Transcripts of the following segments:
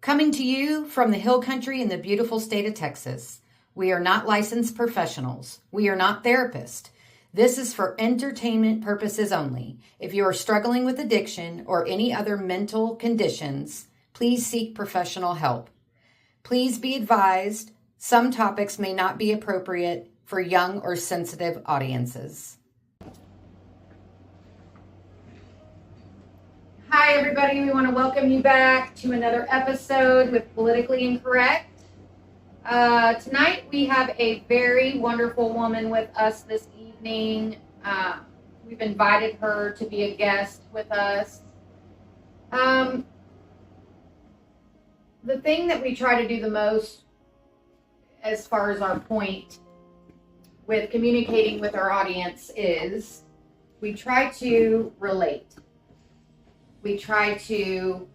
Coming to you from the Hill Country in the beautiful state of Texas. We are not licensed professionals. We are not therapists. This is for entertainment purposes only. If you are struggling with addiction or any other mental conditions, please seek professional help. Please be advised, some topics may not be appropriate for young or sensitive audiences. Hi, everybody. We want to welcome you back to another episode with Politically Incorrect. Tonight, we have a very wonderful woman with us this evening. We've invited her to be a guest with us. The thing that we try to do the most as far as our point with communicating with our audience is we try to relate. We try to,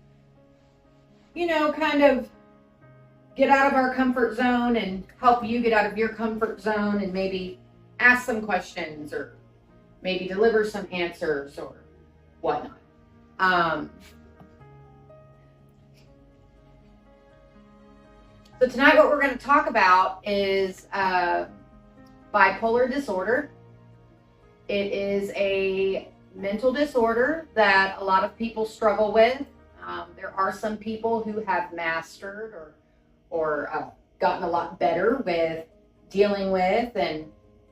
kind of get out of our comfort zone and help you get out of your comfort zone and maybe ask some questions or maybe deliver some answers or whatnot. So tonight what we're going to talk about is bipolar disorder. It is a mental disorder that a lot of people struggle with. There are some people who have mastered or gotten a lot better with dealing with and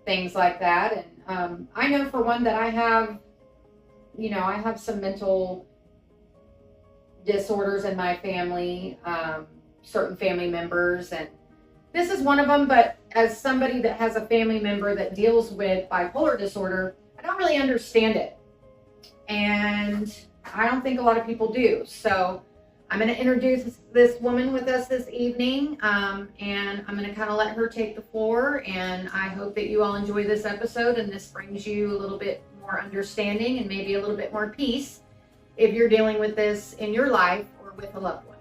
things like that. And I know for one that I have some mental disorders in my family, certain family members, and this is one of them. But as somebody that has a family member that deals with bipolar disorder, I don't really understand it. And I don't think a lot of people do. So I'm going to introduce this woman with us this evening, and I'm going to kind of let her take the floor. And I hope that you all enjoy this episode and this brings you a little bit more understanding and maybe a little bit more peace if you're dealing with this in your life or with a loved one.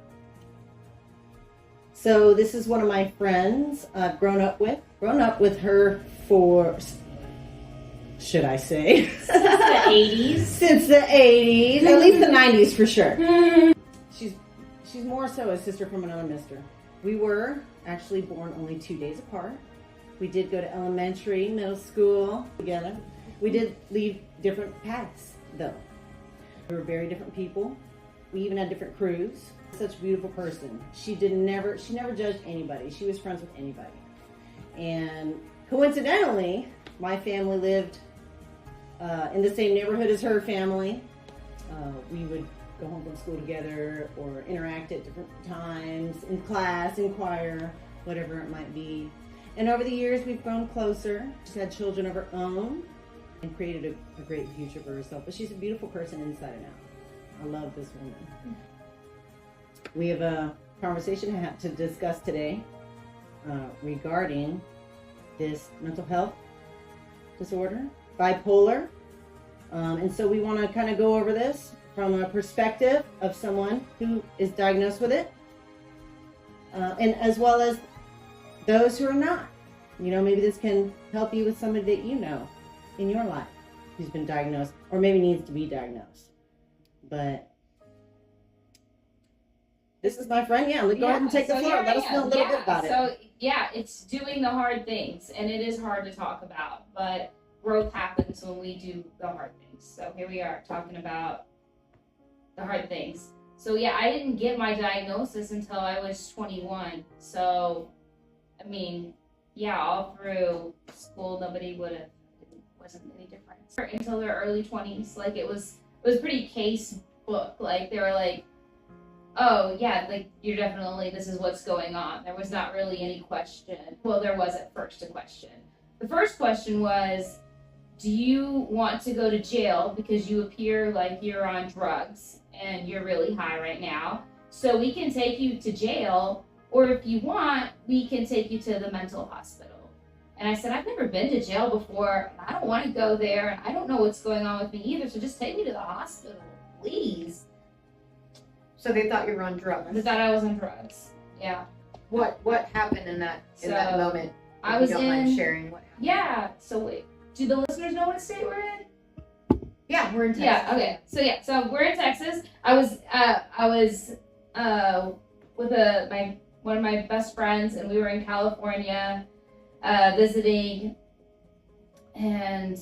So this is one of my friends I've grown up with her for, should I say? Since the 80s. Since the 80s. At least the 90s for sure. She's more so a sister from another mister. We were actually born only 2 days apart. We did go to elementary, middle school together. We did leave different paths though. We were very different people. We even had different crews. Such a beautiful person. She never judged anybody. She was friends with anybody. And coincidentally, my family lived in the same neighborhood as her family. We would go home from school together or interact at different times in class, in choir, whatever it might be. And over the years, we've grown closer. She's had children of her own and created a great future for herself. But she's a beautiful person inside and out. I love this woman. We have a conversation to discuss today regarding this mental health disorder, bipolar. And so we want to kind of go over this from a perspective of someone who is diagnosed with it, and as well as those who are not. Maybe this can help you with somebody that you know in your life who's been diagnosed or maybe needs to be diagnosed. But this is my friend. Yeah, go ahead and take the floor. Let us know a little bit about it. So, it's doing the hard things, and it is hard to talk about, but growth happens when we do the hard things. So here we are talking about the hard things. So I didn't get my diagnosis until I was 21. So, all through school, nobody wasn't any different until their early 20s. Like it was pretty case book. Like they were like, oh yeah, like you're definitely, this is what's going on. There was not really any question. Well, there was at first a question. The first question was, do you want to go to jail because you appear like you're on drugs and you're really high right now? So we can take you to jail, or if you want, we can take you to the mental hospital. And I said, I've never been to jail before, and I don't want to go there, and I don't know what's going on with me either, so just take me to the hospital, please. So they thought you were on drugs. They thought I was on drugs. Yeah. What happened in that moment? I was you don't mind sharing what happened. Yeah. So wait, do the listeners know what state we're in? Yeah, we're in Texas. Yeah. Okay. So we're in Texas. I was with one of my best friends, and we were in California visiting, and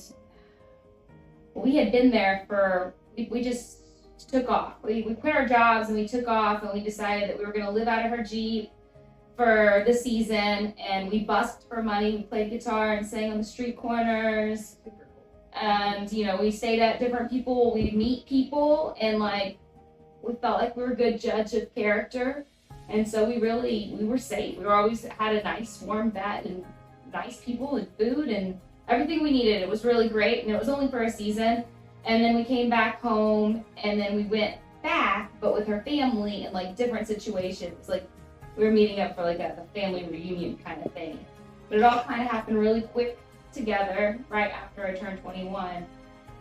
we had been there we just took off. We quit our jobs and we took off, and we decided that we were going to live out of our Jeep for the season, and we busked for money. We played guitar and sang on the street corners, and we stayed at different people. We'd meet people, and like we felt like we were a good judge of character, and so we were safe. We always had a nice warm bed and nice people and food and everything we needed. It was really great, and it was only for a season. And then we came back home, and then we went back, but with her family in like different situations. Like we were meeting up for like a family reunion kind of thing. But it all kind of happened really quick together right after I turned 21.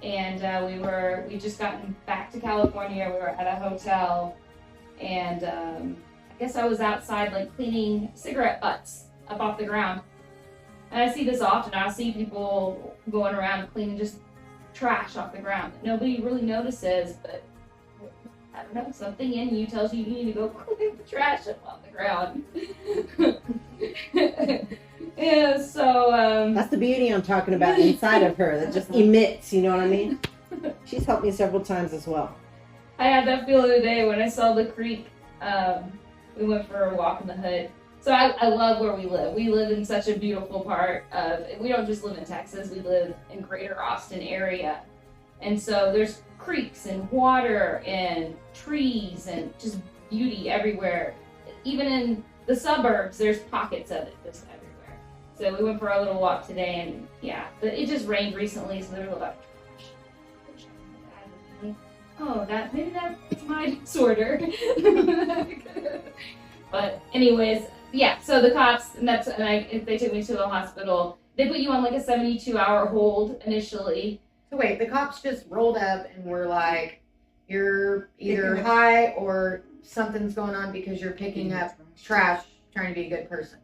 And we just gotten back to California. We were at a hotel, and I guess I was outside like cleaning cigarette butts up off the ground. And I see this often. I'll see people going around cleaning just trash off the ground that nobody really notices, but I don't know, something in you tells you need to go clean the trash up off the ground. Yeah, so that's the beauty I'm talking about inside of her that just emits, you know what I mean? She's helped me several times as well. I had that feel the other day when I saw the creek. We went for a walk in the hood. So I love where we live. We live in such a beautiful part of, we don't just live in Texas, we live in greater Austin area. And so there's creeks and water and trees and just beauty everywhere. Even in the suburbs, there's pockets of it just everywhere. So we went for a little walk today, and yeah, but it just rained recently, so there was a lot of trash. Oh, maybe that's my disorder. But anyways, yeah, so the cops, they took me to the hospital. They put you on like a 72-hour hold initially. So wait, the cops just rolled up and were like, you're either high or something's going on because you're picking up trash trying to be a good person.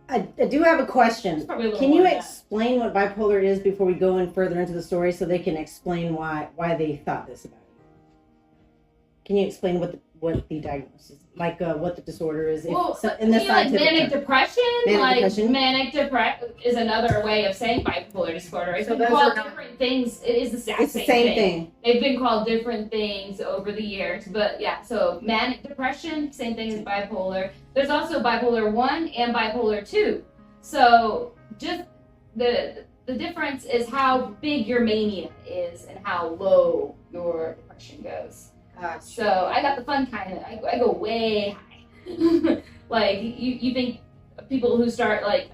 I do have a question. Can you explain what bipolar is before we go in further into the story so they can explain why they thought this about you? Can you explain what the diagnosis, like what the disorder is? Well, in the scientific manic depression? Manic depression is another way of saying bipolar disorder. It's been called different things. It is the same thing. They've been called different things over the years. But yeah, so manic depression, same thing as bipolar. There's also bipolar 1 and bipolar 2. So just the difference is how big your mania is and how low your depression goes. So I got the fun kind of, I go way high. Like you think people who start like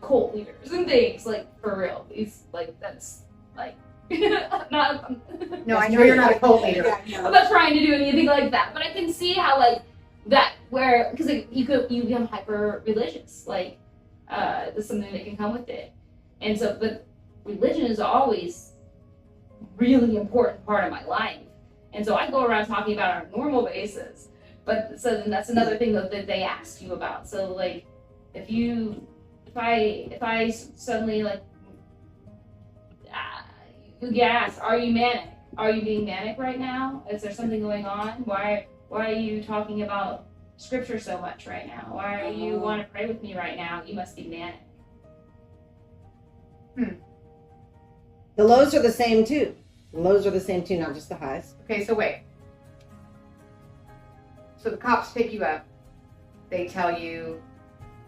cult leaders and things, like for real, these like that's like not. No, I know you're not a cult leader. I'm not trying to do anything like that, but I can see how like that because like, you become hyper religious, like there's something that can come with it, and so but religion is always really important part of my life. And so I go around talking about it on a normal basis, but so then that's another thing that they ask you about. So like, if I suddenly like, you get asked, are you manic? Are you being manic right now? Is there something going on? Why are you talking about scripture so much right now? Why are you want to pray with me right now? You must be manic. The lows are the same too. The lows are the same too, not just the highs. Okay, so wait. So the cops pick you up. They tell you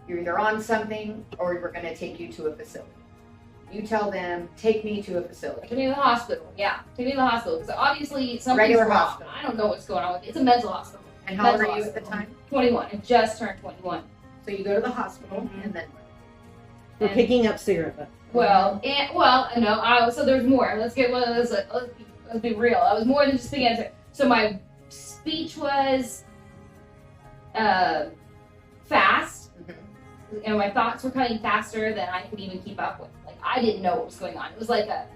you're either on something or we're going to take you to a facility. You tell them, take me to a facility. Take me to the hospital. Yeah, take me to the hospital. Because obviously something's regular wrong. Hospital. I don't know what's going on with it. It's a mental hospital. And how old are you at the time? 21. I just turned 21. So you go to the hospital, and then We're picking up cigarette butts. So there's more. Let's be real. I was more than just picking up. So my speech was fast. And my thoughts were coming faster than I could even keep up with. Like I didn't know what was going on. It was like a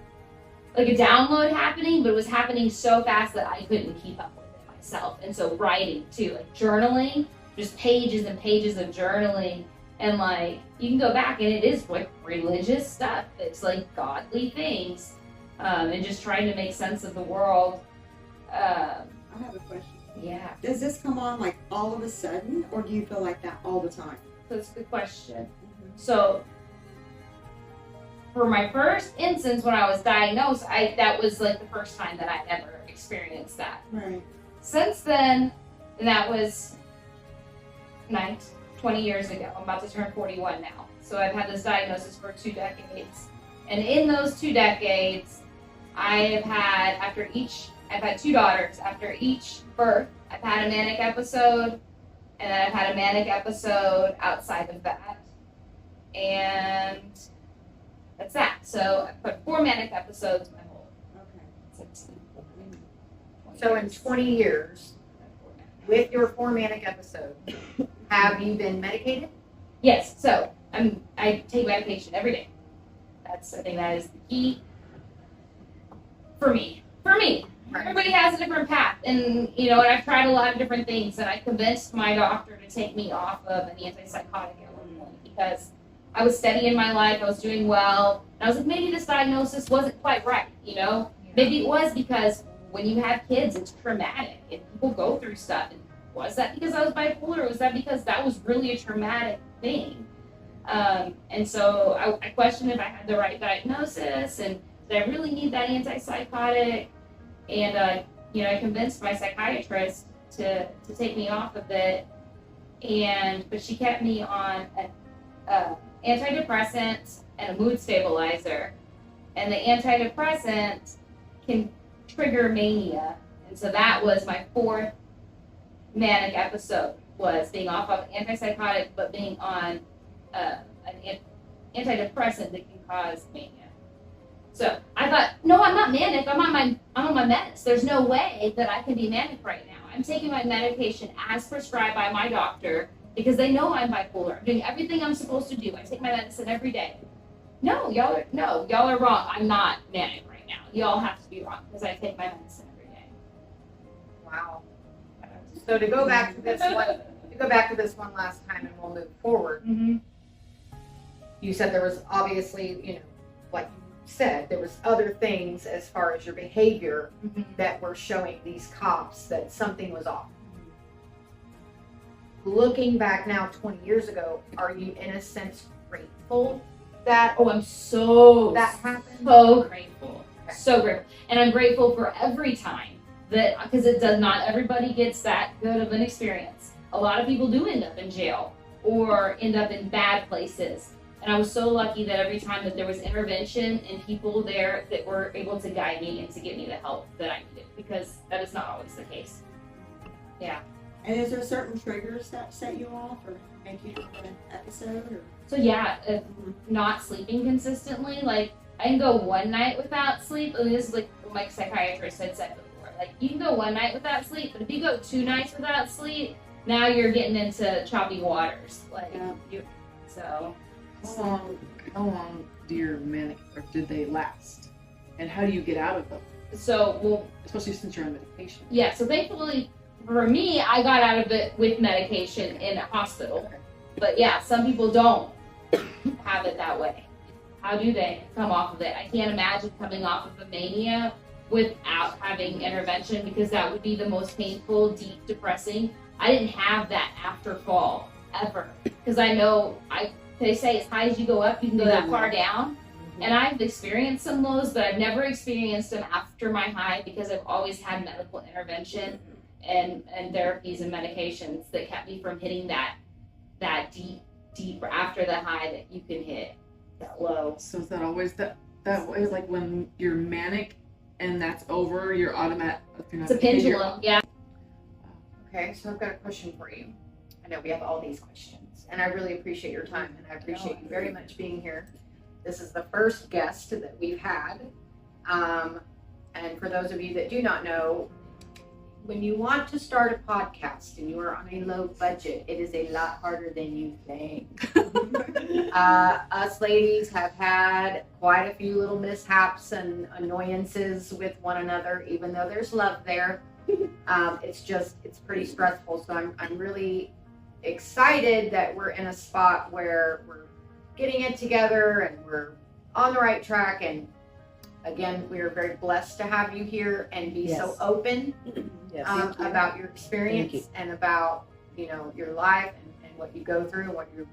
download happening, but it was happening so fast that I couldn't keep up with it myself. And so writing too, like journaling, just pages and pages of journaling. And like you can go back and it is like religious stuff. It's like godly things, and just trying to make sense of the world. I have a question. Yeah. does this come on like all of a sudden, or do you feel like that all the time? That's a good question. So, for my first instance when I was diagnosed, that was like the first time that I ever experienced that. Right. Since then, and that was 20 years ago. I'm about to turn 41 now. So I've had this diagnosis for 2 decades. And in those 2 decades, I've had 2 daughters. After each birth, I've had a manic episode, and then I've had a manic episode outside of that. And that's that. So I've put 4 manic episodes my whole. Okay. So in 20 years, with your 4 manic episodes, have you been medicated? Yes. So I take medication every day. I think that is the key for me. Right. Everybody has a different path, and and I've tried a lot of different things, and I convinced my doctor to take me off of an antipsychotic at one point because I was steady in my life, I was doing well, and I was like, maybe this diagnosis wasn't quite right, Maybe it was because when you have kids, it's traumatic, and people go through stuff. And was that because I was bipolar, or was that because that was really a traumatic thing? And so I questioned if I had the right diagnosis, and did I really need that antipsychotic? And I convinced my psychiatrist to take me off of it, but she kept me on an antidepressant and a mood stabilizer, and the antidepressant can trigger mania, and so that was my 4th manic episode, was being off of antipsychotic but being on an antidepressant that can cause mania. So I thought, no, I'm not manic. I'm on my meds. There's no way that I can be manic right now. I'm taking my medication as prescribed by my doctor because they know I'm bipolar. I'm doing everything I'm supposed to do. I take my medicine every day. No, y'all are wrong. I'm not manic right now. Y'all have to be wrong because I take my medicine every day. Wow. So to go back to this one last time, and we'll move forward. Mm-hmm. You said there was obviously, like you said, there was other things as far as your behavior that were showing these cops that something was off. Looking back now 20 years ago, are you in a sense grateful that I'm so that happened? So grateful. Okay. So grateful. And I'm grateful for every time because not everybody gets that good of an experience. A lot of people do end up in jail or end up in bad places. And I was so lucky that every time that there was intervention and people there that were able to guide me and to get me the help that I needed, because that is not always the case. Yeah. And is there certain triggers that set you off or make you have an episode? Or? So yeah, not sleeping consistently. Like I can go one night without sleep. And this is like what my psychiatrist had said before. Like you can go one night without sleep, but if you go 2 nights without sleep, now you're getting into choppy waters. Like so. How long do your manic, or did they last? And how do you get out of them? So Especially since you're on medication. Yeah, so thankfully for me, I got out of it with medication in a hospital. Okay. But yeah, some people don't have it that way. How do they come off of it? I can't imagine coming off of a mania without having intervention, because that would be the most painful, deep, depressing. I didn't have that after fall ever, because I know they say as high as you go up, you can go that far down. And I've experienced some lows, but I've never experienced them after my high, because I've always had medical intervention and therapies and medications that kept me from hitting that deep after the high that you can hit that low. So is that always that way? Like when you're manic and that's over, you're automatic. It's a pendulum, yeah. Okay, so I've got a question for you. I know we have all these questions, and I really appreciate your time, and I appreciate you very much being here. This is the first guest that we've had. And for those of you that do not know, when you want to start a podcast and you are on a low budget, it is a lot harder than you think. Us ladies have had quite a few little mishaps and annoyances with one another, even though there's love there. It's pretty stressful. So I'm really excited that we're in a spot where we're getting it together and we're on the right track. And again, we are very blessed to have you here and be so Yes. open Yes. about your experience and about, you know, your life and what you go through, what you've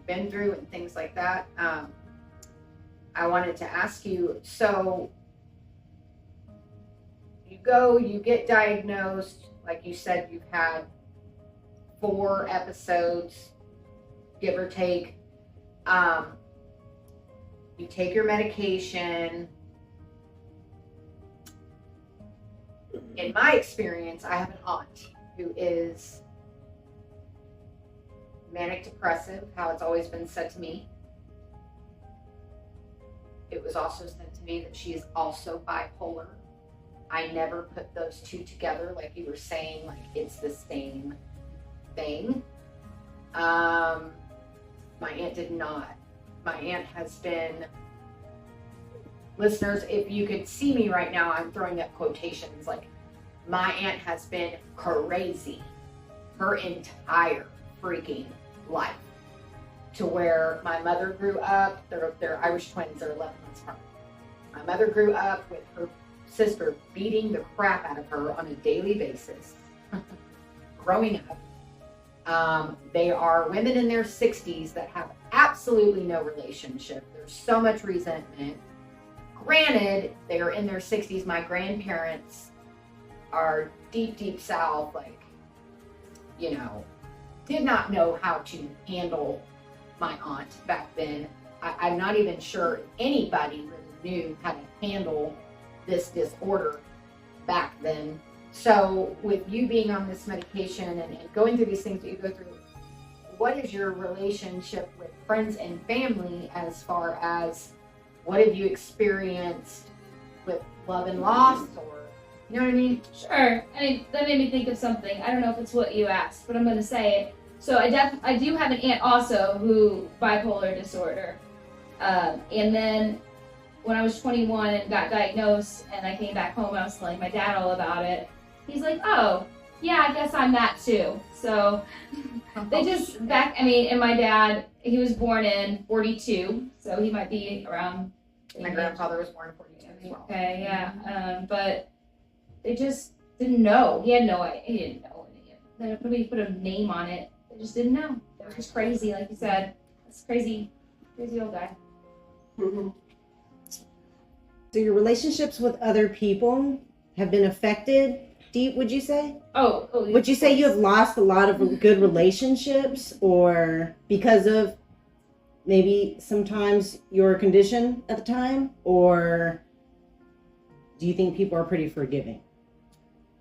been through and things like that. I wanted to ask you, so you get diagnosed, like you said, you've had 4 episodes, give or take. You take your medication. In my experience, I have an aunt who is manic depressive, how it's always been said to me. It was also said to me that she is also bipolar. I never put those two together, like you were saying, like it's the same thing. My aunt did not. My aunt has been, listeners, if you could see me right now, I'm throwing up quotations, like my aunt has been crazy her entire freaking life, to where my mother grew up, they're Irish twins, they're 11 months apart. My mother grew up with her sister beating the crap out of her on a daily basis. Growing up, they are women in their 60s that have absolutely no relationship. There's so much resentment. Granted, they are in their 60s. My grandparents are deep south, like, you know, did not know how to handle my aunt back then. I'm not even sure anybody really knew how to handle this disorder back then. So with you being on this medication and going through these things that you go through, what is your relationship with friends and family, as far as what have you experienced with love and loss, or, you know what I mean? Sure. I mean, that made me think of something. I don't know if it's what you asked, but I'm going to say it. So I do have an aunt also who bipolar disorder. And then when I was 21 and got diagnosed and I came back home, I was telling my dad all about it. He's like, oh, yeah, I guess I'm that too. So they just and my dad, he was born in 42, so he might be around. My grandfather was born in 42 as well. Okay, yeah. But they just didn't know. He had no idea. He didn't know any of it. Nobody put a name on it. They just didn't know. They were just crazy, like you said. It's crazy old guy. Mm-hmm. So your relationships with other people have been affected, deep, would you say? Oh. Would you say you have lost a lot of good relationships, or because of maybe sometimes your condition at the time, or do you think people are pretty forgiving?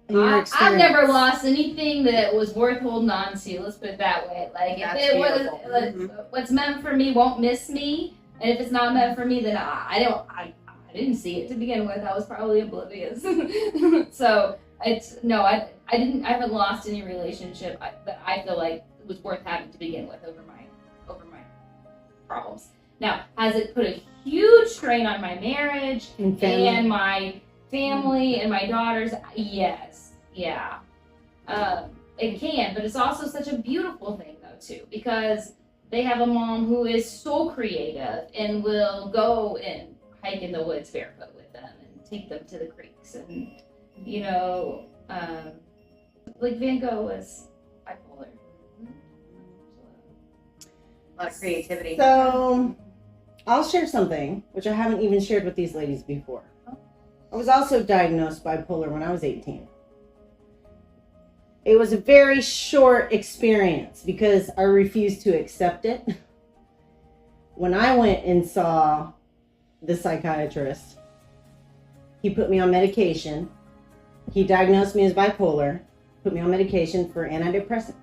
In your I've experience? never lost anything that was worth holding on to. Let's put it that way. Like, That's if it was, beautiful. what's meant for me won't miss me, and if it's not meant for me, then I didn't see it to begin with. I was probably oblivious. So I haven't lost any relationship that I feel like was worth having to begin with over my problems. Now, has it put a huge strain on my marriage And family? and my family and my daughters? Yes, yeah. It can, but it's also such a beautiful thing though too, because they have a mom who is so creative and will go and hike in the woods barefoot with them and take them to the creeks, and like Van Gogh was bipolar. A lot of creativity. So, I'll share something which I haven't even shared with these ladies before. I was also diagnosed bipolar when I was 18. It was a very short experience because I refused to accept it. When I went and saw the psychiatrist, he put me on medication. He diagnosed me as bipolar, put me on medication for antidepressant.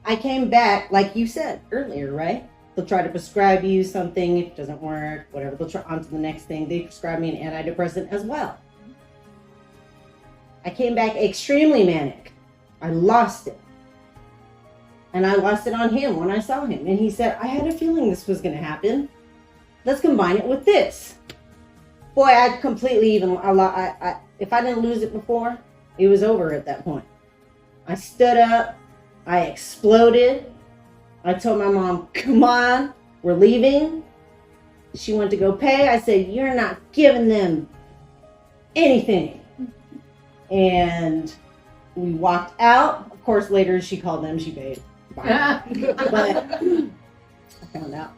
I came back, like you said earlier, right? They'll try to prescribe you something. If it doesn't work, whatever, they'll try on to the next thing. They prescribe me an antidepressant as well. I came back extremely manic. I lost it. And I lost it on him when I saw him. And he said, I had a feeling this was going to happen. Let's combine it with this. Boy, I completely if I didn't lose it before, it was over at that point. I stood up. I exploded. I told my mom, come on, we're leaving. She went to go pay. I said, "You're not giving them anything." And we walked out. Of course, later she called them. She paid. But I found out.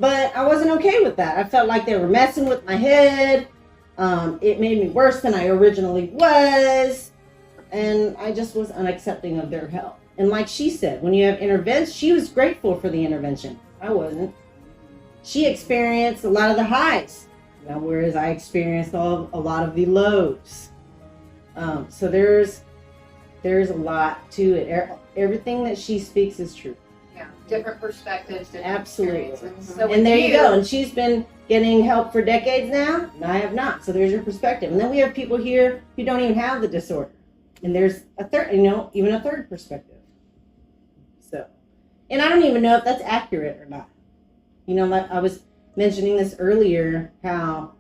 But I wasn't okay with that. I felt like they were messing with my head. It made me worse than I originally was. And I just was unaccepting of their help. And like she said, when you have intervention, she was grateful for the intervention. I wasn't. She experienced a lot of the highs, whereas I experienced a lot of the lows. So there's a lot to it. Everything that she speaks is true. Yeah, different perspectives, different Absolutely. experiences. So And there you go. And she's been getting help for decades now, and I have not. So there's your perspective. And then we have people here who don't even have the disorder. And there's a third, even a third perspective. So, and I don't even know if that's accurate or not. Like I was mentioning this earlier, how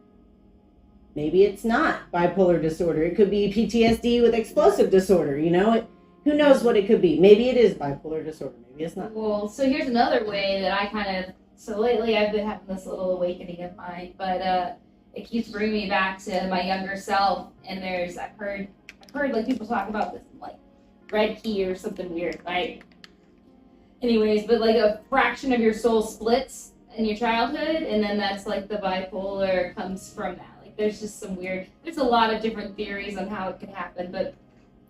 maybe it's not bipolar disorder. It could be PTSD with explosive disorder. Who knows what it could be? Maybe it is bipolar disorder. Maybe it's not. Well, so here's another way that I so lately I've been having this little awakening of mine, but it keeps bringing me back to my younger self. And I've heard like people talk about this like red key or something weird, right? Anyways, but like a fraction of your soul splits in your childhood, and then that's like the bipolar comes from that. Like there's just there's a lot of different theories on how it could happen, but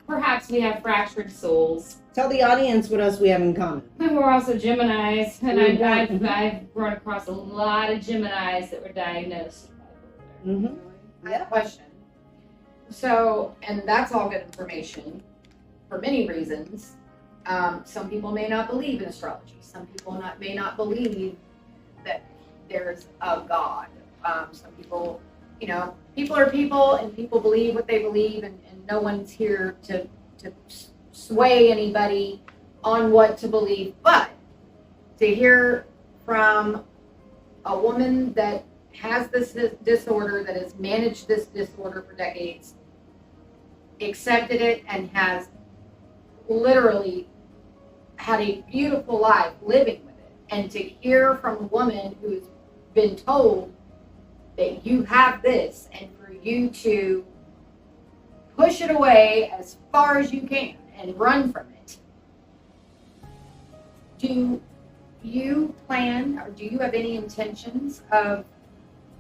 perhaps we have fractured souls. Tell the audience what else we have in common. And we're also Geminis, and Mhm. I've run across a lot of Geminis that were diagnosed with bipolar. Mm-hmm. I have a question. So, and that's all good information for many reasons. Some people may not believe in astrology. Some people may not believe that there's a God. Some people, people are people, and people believe what they believe, and no one's here to sway anybody on what to believe. But to hear from a woman that has this disorder, that has managed this disorder for decades, accepted it, and has literally had a beautiful life living with it, and to hear from a woman who's been told that you have this, and for you to push it away as far as you can and run from it. Do you plan, or do you have any intentions of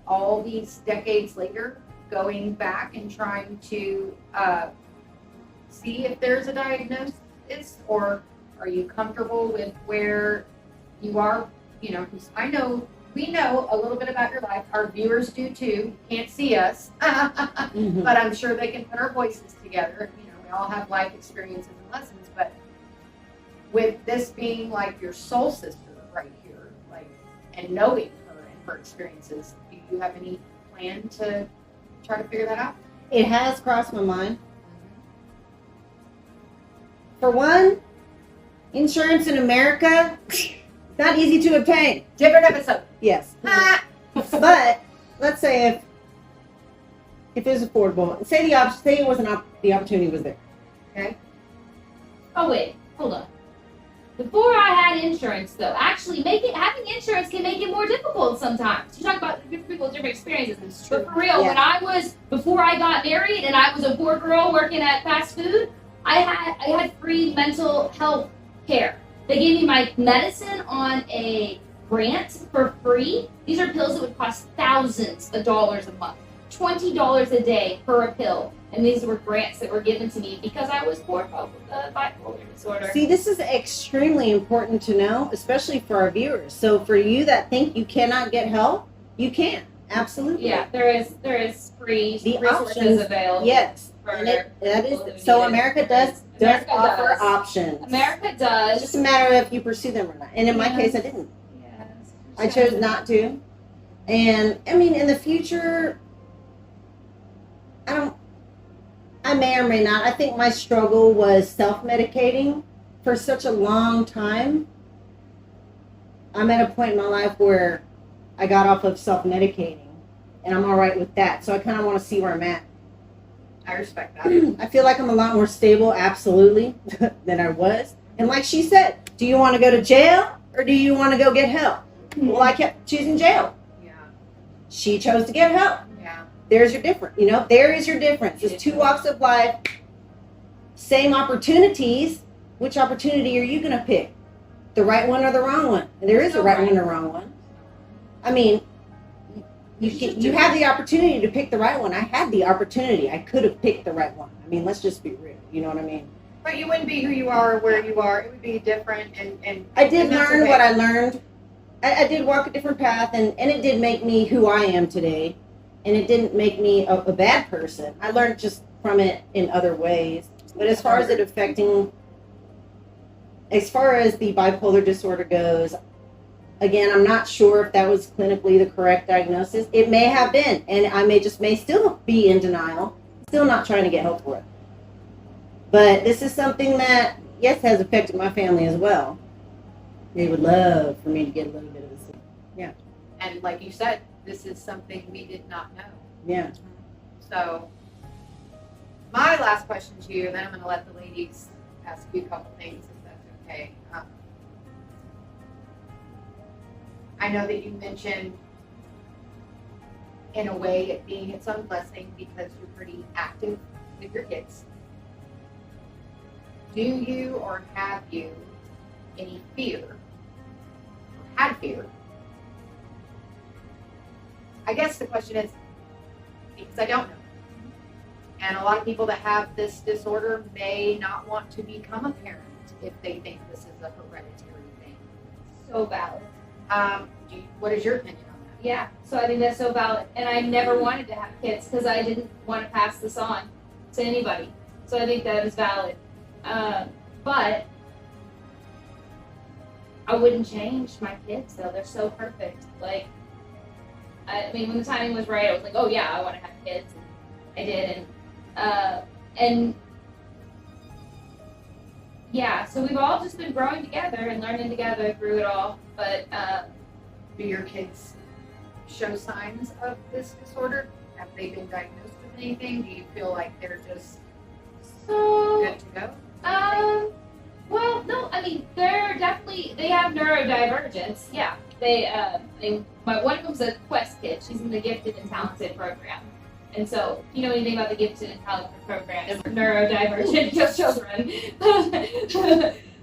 all these decades later going back and trying to see if there's a diagnosis, or are you comfortable with where you are? Because we know a little bit about your life. Our viewers do too. You can't see us, Mm-hmm. but I'm sure they can put our voices together. We all have life experiences and lessons, but with this being like your soul sister right here, and knowing her and her experiences, do you have any plan to try to figure that out? It has crossed my mind. For one, insurance in America, not easy to obtain. Different episode. Yes. Ah! But let's say if it was affordable, say it was the opportunity was there. Okay. Oh wait, hold on. Before I had insurance, though, actually having insurance can make it more difficult sometimes. You talk about different people with different experiences. But for real, Yeah. before I got married and I was a poor girl working at fast food, I had free mental health care. They gave me my medicine on a grant for free. These are pills that would cost thousands of dollars a month, $20 a day per a pill. And these were grants that were given to me because I was poor folk with bipolar disorder. See, this is extremely important to know, especially for our viewers. So for you that think you cannot get help, you can. Absolutely. Yeah, there is free The resources options, available. Yes. For And that people who is so need it. America does America offer does. options. America It's does. just a matter of if you pursue them or not. And in my Yeah. case, I didn't. Yes. I chose not to. And I mean, in the future, I may or may not. I think my struggle was self-medicating for such a long time. I'm at a point in my life where I got off of self-medicating, and I'm all right with that. So I kind of want to see where I'm at. I respect that. I feel like I'm a lot more stable, absolutely, than I was. And like she said, do you want to go to jail or do you want to go get help? Well, I kept choosing jail. Yeah. She chose to get help. Yeah. There's your difference. There is your difference. It's two walks of life, same opportunities. Which opportunity are you going to pick? The right one or the wrong one? And there is a right one or wrong one. I mean, you have the opportunity to pick the right one. I had the opportunity. I could have picked the right one. I mean, let's just be real. You know what I mean? But you wouldn't be who you are, where you are. It would be different. And I did and that's learn okay. what I learned. I did walk a different path, and it did make me who I am today. And it didn't make me a bad person. I learned just from it in other ways. But as far as the bipolar disorder goes, again, I'm not sure if that was clinically the correct diagnosis. It may have been, and I may still be in denial, still not trying to get help for it. But this is something that, yes, has affected my family as well. They would love for me to get a little bit of this. Yeah. And like you said, this is something we did not know. Yeah. So, my last question to you, then I'm going to let the ladies ask you a couple things, if that's okay. I know that you mentioned, in a way, it being its own blessing because you're pretty active with your kids. Do you or have you any fear, or had fear? I guess the question is, because I don't know. And a lot of people that have this disorder may not want to become a parent if they think this is a hereditary thing. So valid. What is your opinion on that? Yeah, so I think that's so valid. And I never wanted to have kids because I didn't want to pass this on to anybody. So I think that is valid. But I wouldn't change my kids, though. They're so perfect. Like, I mean, when the timing was right, I was like, oh, yeah, I want to have kids. And I did. And yeah, so we've all just been growing together and learning together through it all. But do your kids show signs of this disorder? Have they been diagnosed with anything? Do you feel like they're just good to go? Well, no, I mean, they have neurodivergence. Yeah, one of them's a Quest kid. She's in the Gifted and Talented program. And so, if you know anything about the Gifted and Talented program, it's neurodivergent children.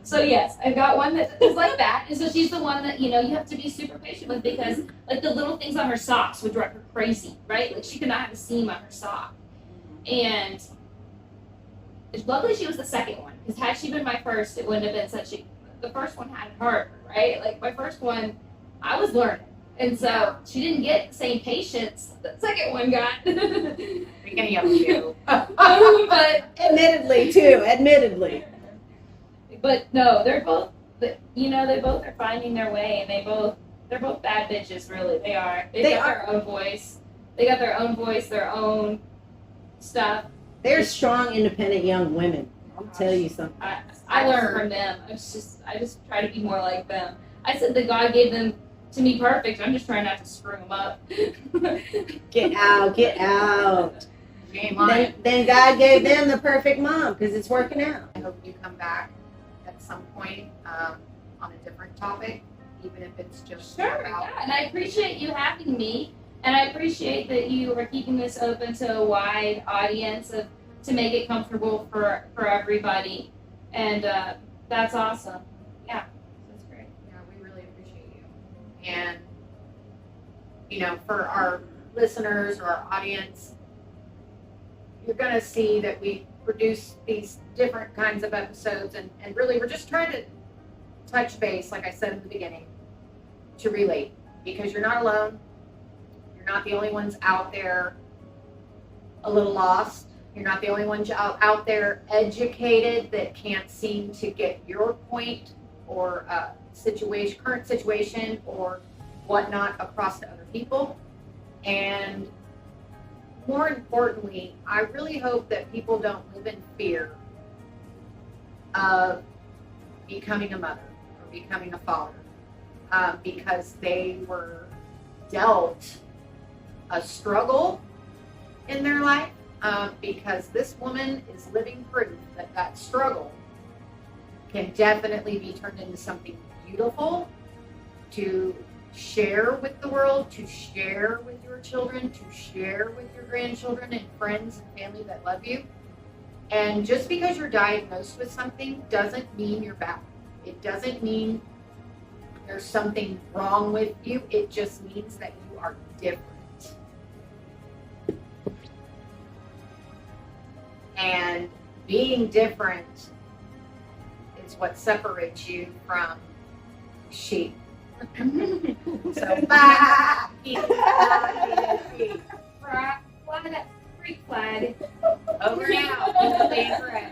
So yes, I've got one that is like that. And so she's the one that, you have to be super patient with because like the little things on her socks would drive her crazy, right? Like she could not have a seam on her sock. And luckily she was the second one because had she been my first, it wouldn't have been the first one had it hard, right? Like my first one, I was learning. And so she didn't get the same patience the second one got. Any of you. But admittedly. But no, they're both, they both are finding their way, and they're both bad bitches, really. They are. They got their own voice. They got their own voice, their own stuff. They're strong, independent young women. I'll tell you something. I learn from them. I just try to be more like them. I said that God gave them to me perfect. I'm just trying not to screw them up. Get out. Then God gave them the perfect mom because it's working out. I hope you come back at some point on a different topic, even if it's just Sure, yeah. And I appreciate you having me, and I appreciate that you are keeping this open to a wide audience to make it comfortable for everybody, and that's awesome. Yeah, that's great. Yeah, we really appreciate you. And for our listeners or our audience, you're going to see that we produce these different kinds of episodes, and really we're just trying to touch base, like I said in the beginning, to relate, because you're not alone. You're not the only ones out there a little lost. You're not the only ones out there educated that can't seem to get your point or current situation or whatnot across to other people. And more importantly, I really hope that people don't live in fear of becoming a mother or becoming a father because they were dealt a struggle in their life, because this woman is living proof that struggle can definitely be turned into something beautiful to share with the world, to share with your children, to share with your grandchildren and friends and family that love you. And just because you're diagnosed with something doesn't mean you're bad. It doesn't mean there's something wrong with you. It just means that you are different. And being different is what separates you from sheep. So, bah! Flag, freak flag. Over now.